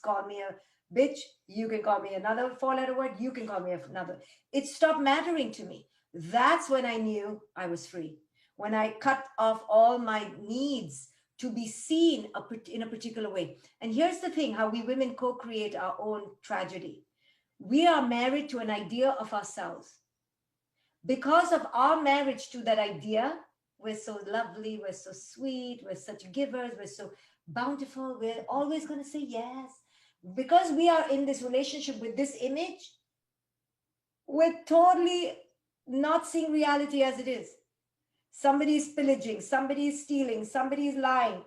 Call me a bitch. You can call me another four-letter word. You can call me another. It stopped mattering to me. That's when I knew I was free. When I cut off all my needs to be seen in a particular way. And here's the thing, how we women co-create our own tragedy. We are married to an idea of ourselves. Because of our marriage to that idea, we're so lovely, we're so sweet, we're such givers, we're so bountiful, we're always going to say yes. Because we are in this relationship with this image, we're totally not seeing reality as it is. Somebody is pillaging, somebody is stealing, somebody is lying.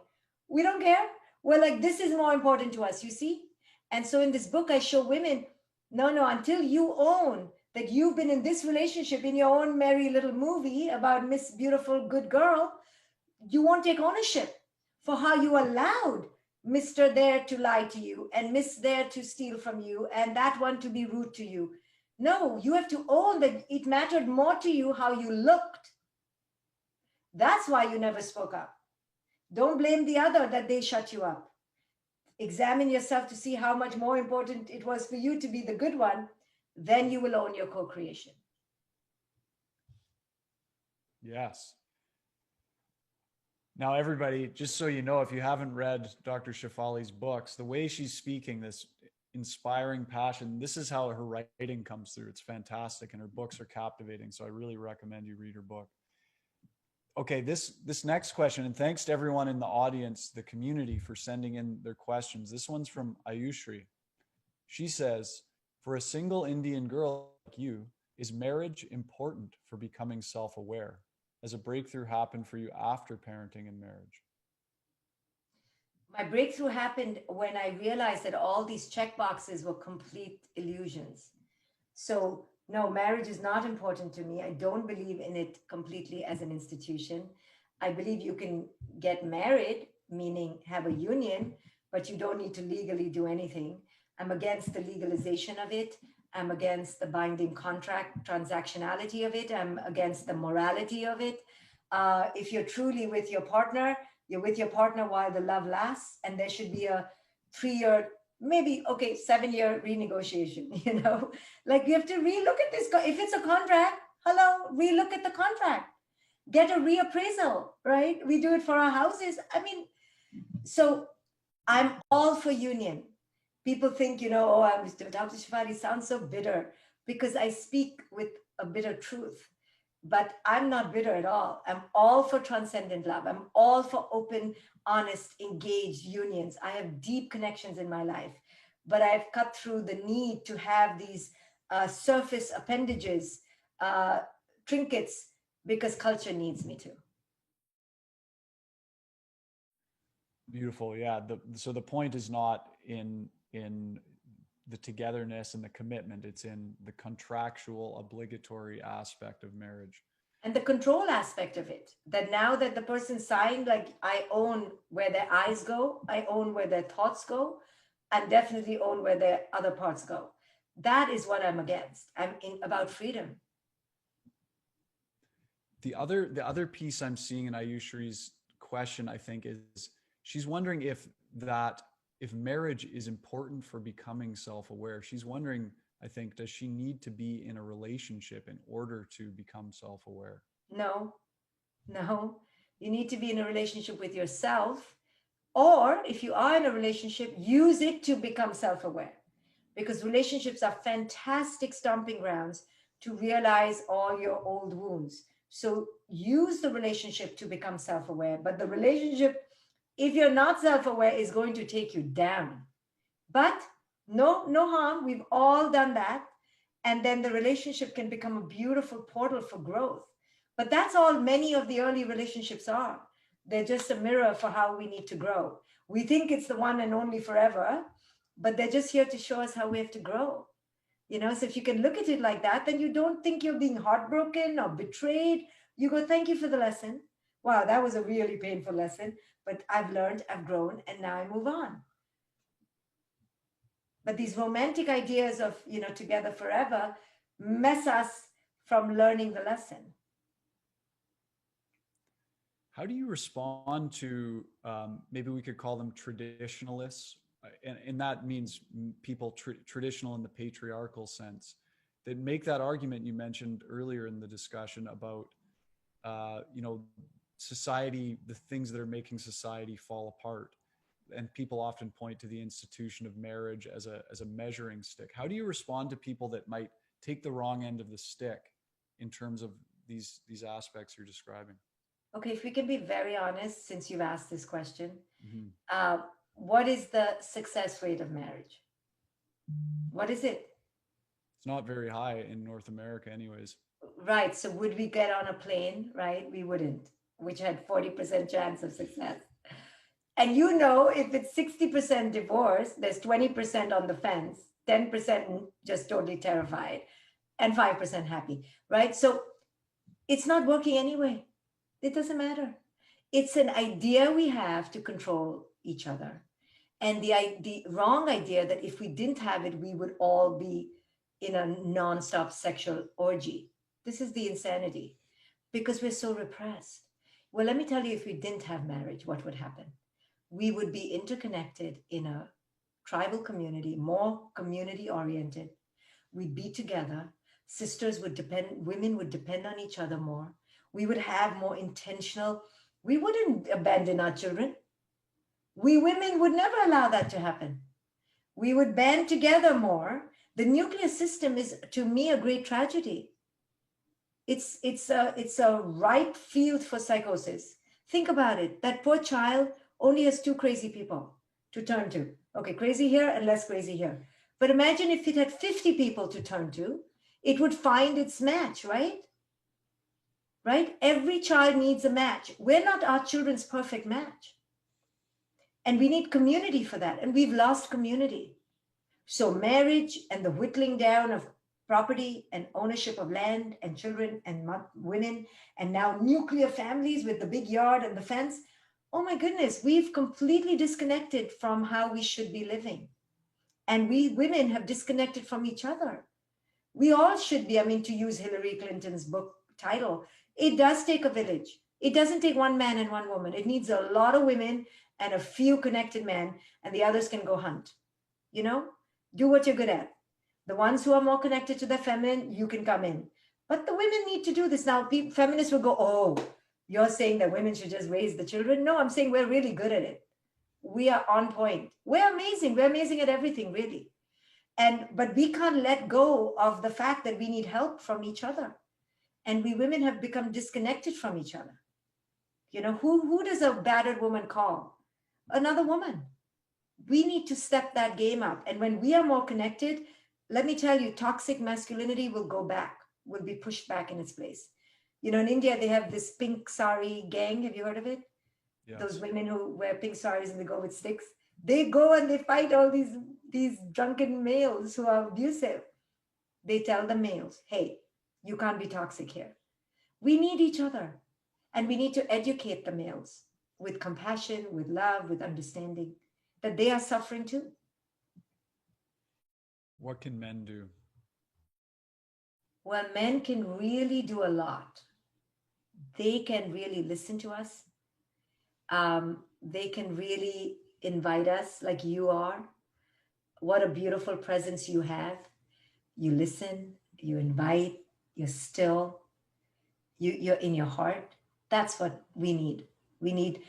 We don't care. We're like, this is more important to us, you see? And so in this book, I show women, no, until you own that you've been in this relationship in your own merry little movie about Miss Beautiful Good Girl, you won't take ownership for how you allowed Mr. There to lie to you and Miss There to steal from you and that one to be rude to you. No, you have to own that it mattered more to you how you looked. That's why you never spoke up. Don't blame the other that they shut you up. Examine yourself to see how much more important it was for you to be the good one. Then you will own your co-creation. Yes. Now, everybody, just so you know, if you haven't read Dr. Shefali's books, the way she's speaking, this inspiring passion, this is how her writing comes through. It's fantastic, and her books are captivating. So I really recommend you read her book. Okay, this next question, and thanks to everyone in the audience, the community, for sending in their questions. This one's from Ayushri. She says, for a single Indian girl like you, is marriage important for becoming self-aware? Has a breakthrough happened for you after parenting and marriage? My breakthrough happened when I realized that all these check boxes were complete illusions. So no, marriage is not important to me. I don't believe in it completely as an institution. I believe you can get married, meaning have a union, but you don't need to legally do anything. I'm against the legalization of it. I'm against the binding contract transactionality of it. I'm against the morality of it. If you're truly with your partner, you're with your partner while the love lasts, and there should be a 3-year maybe, okay, 7-year renegotiation, like you have to relook at this. If it's a contract, hello, relook at the contract, get a reappraisal, right? We do it for our houses. I mean, so I'm all for union. People think, oh, Dr. Shefali sounds so bitter because I speak with a bitter truth. But I'm not bitter at all. I'm all for transcendent love. I'm all for open, honest, engaged unions. I have deep connections in my life, but I've cut through the need to have these surface appendages, uh, trinkets, because culture needs me to. Beautiful. Yeah. So the point is not in the togetherness and the commitment. It's in the contractual obligatory aspect of marriage. And the control aspect of it, that now that the person signed, like I own where their eyes go, I own where their thoughts go, and definitely own where their other parts go. That is what I'm against. I'm in about freedom. The other piece I'm seeing in Ayushri's question, I think, is she's wondering if marriage is important for becoming self-aware. She's wondering, I think, does she need to be in a relationship in order to become self-aware? No, no. You need to be in a relationship with yourself, or if you are in a relationship, use it to become self-aware, because relationships are fantastic stomping grounds to realize all your old wounds. So use the relationship to become self-aware, but the relationship, if you're not self-aware, is going to take you down. But no harm. We've all done that. And then the relationship can become a beautiful portal for growth. But that's all many of the early relationships are. They're just a mirror for how we need to grow. We think it's the one and only forever, but they're just here to show us how we have to grow. So if you can look at it like that, then you don't think you're being heartbroken or betrayed. You go, thank you for the lesson. Wow, that was a really painful lesson, but I've learned, I've grown, and now I move on. But these romantic ideas of, together forever mess us from learning the lesson. How do you respond to, maybe we could call them traditionalists, and that means people traditional in the patriarchal sense, that make that argument you mentioned earlier in the discussion about, society, the things that are making society fall apart. And people often point to the institution of marriage as a measuring stick. How do you respond to people that might take the wrong end of the stick in terms of these aspects you're describing? Okay, if we can be very honest, since you've asked this question, Mm-hmm. What is the success rate of marriage? What is it? It's not very high in North America anyways. Right. So would we get on a plane? Right. We wouldn't, which had 40% chance of success. And if it's 60% divorce, there's 20% on the fence, 10% just totally terrified, and 5% happy, right? So it's not working anyway. It doesn't matter. It's an idea we have to control each other. And the wrong idea that if we didn't have it, we would all be in a nonstop sexual orgy. This is the insanity, because we're so repressed. Well, let me tell you, if we didn't have marriage, what would happen? We would be interconnected in a tribal community, more community oriented. We'd be together. Sisters would depend, women would depend on each other more. We would have more intentional, we wouldn't abandon our children. We women would never allow that to happen. We would band together more. The nuclear system is, to me, a great tragedy. It's a ripe field for psychosis. Think about it. That poor child only has two crazy people to turn to. Okay, crazy here and less crazy here. But imagine if it had 50 people to turn to, it would find its match, right? Right? Every child needs a match. We're not our children's perfect match. And we need community for that. And we've lost community. So marriage and the whittling down of property and ownership of land and children and women, and now nuclear families with the big yard and the fence. Oh my goodness, we've completely disconnected from how we should be living. And we women have disconnected from each other. We all should be, to use Hillary Clinton's book title, it does take a village. It doesn't take one man and one woman. It needs a lot of women and a few connected men, and the others can go hunt. you know, do what you're good at. The ones who are more connected to the feminine, you can come in. But the women need to do this. Now, feminists will go, oh, you're saying that women should just raise the children. No, I'm saying we're really good at it. We are on point. We're amazing. We're amazing at everything, really. But we can't let go of the fact that we need help from each other. And we women have become disconnected from each other. You know, who does a battered woman call? Another woman. We need to step that game up. And when we are more connected, let me tell you, toxic masculinity will go back, will be pushed back in its place. You know, in India, they have this pink sari gang. Have you heard of it? Yes. Those women who wear pink saris and they go with sticks. They go and they fight all these drunken males who are abusive. They tell the males, hey, you can't be toxic here. We need each other. And we need to educate the males with compassion, with love, with understanding that they are suffering too. What can men do? Well, men can really do a lot. They can really listen to us. They can really invite us like you are. What a beautiful presence you have. You listen, you invite, you're still, you're in your heart. That's what we need. We need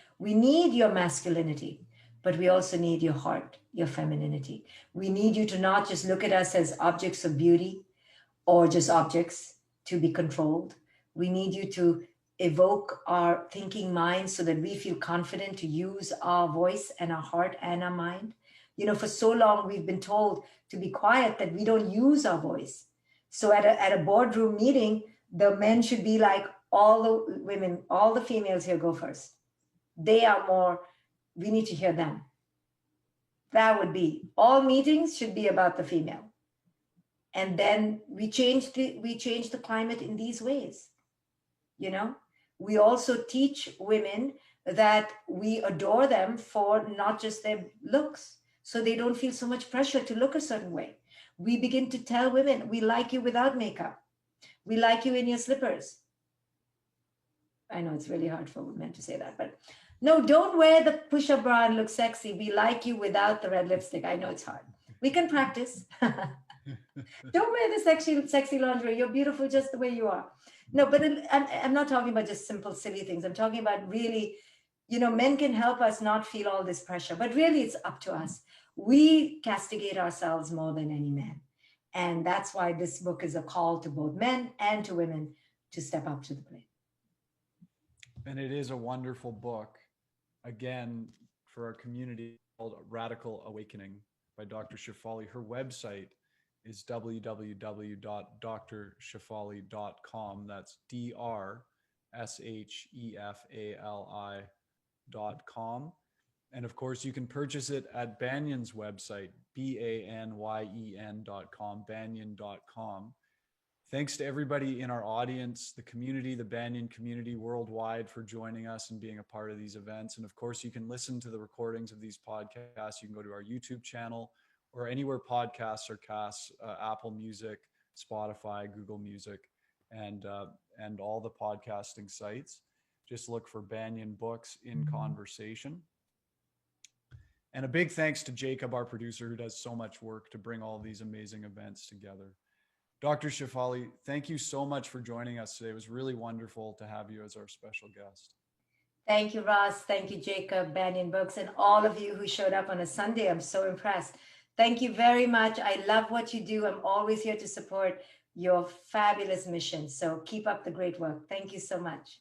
your masculinity, but we also need your heart, your femininity. We need you to not just look at us as objects of beauty or just objects to be controlled. We need you to evoke our thinking mind so that we feel confident to use our voice and our heart and our mind. You know, for so long we've been told to be quiet that we don't use our voice. So at a boardroom meeting, the men should be like, all the women, all the females here go first. They are more, we need to hear them. That would be, all meetings should be about the female. And then we change the climate in these ways. You know, we also teach women that we adore them for not just their looks, so they don't feel so much pressure to look a certain way. We begin to tell women, we like you without makeup. We like you in your slippers. I know it's really hard for women to say that, but no, don't wear the push-up bra and look sexy. We like you without the red lipstick. I know it's hard. We can practice. Don't wear the sexy lingerie. You're beautiful just the way you are. No, but I'm not talking about just simple, silly things. I'm talking about really, you know, men can help us not feel all this pressure, but really it's up to us. We castigate ourselves more than any man. And that's why this book is a call to both men and to women to step up to the plate. And it is a wonderful book, again, for our community, called Radical Awakening by Dr. Shefali. Her website is www.drshefali.com. That's DRSHEFALI.com. And of course, you can purchase it at Banyan's website, BANYEN.com, banyan.com. Thanks to everybody in our audience, the community, the Banyan community worldwide, for joining us and being a part of these events. And of course, you can listen to the recordings of these podcasts. You can go to our YouTube channel or anywhere podcasts are cast, Apple Music, Spotify, Google Music, and all the podcasting sites. Just look for Banyan Books in Conversation. And a big thanks to Jacob, our producer, who does so much work to bring all these amazing events together. Dr. Shefali, thank you so much for joining us today. It was really wonderful to have you as our special guest. Thank you, Ross. Thank you, Jacob, Banyan Books, and all of you who showed up on a Sunday. I'm so impressed. Thank you very much. I love what you do. I'm always here to support your fabulous mission. So keep up the great work. Thank you so much.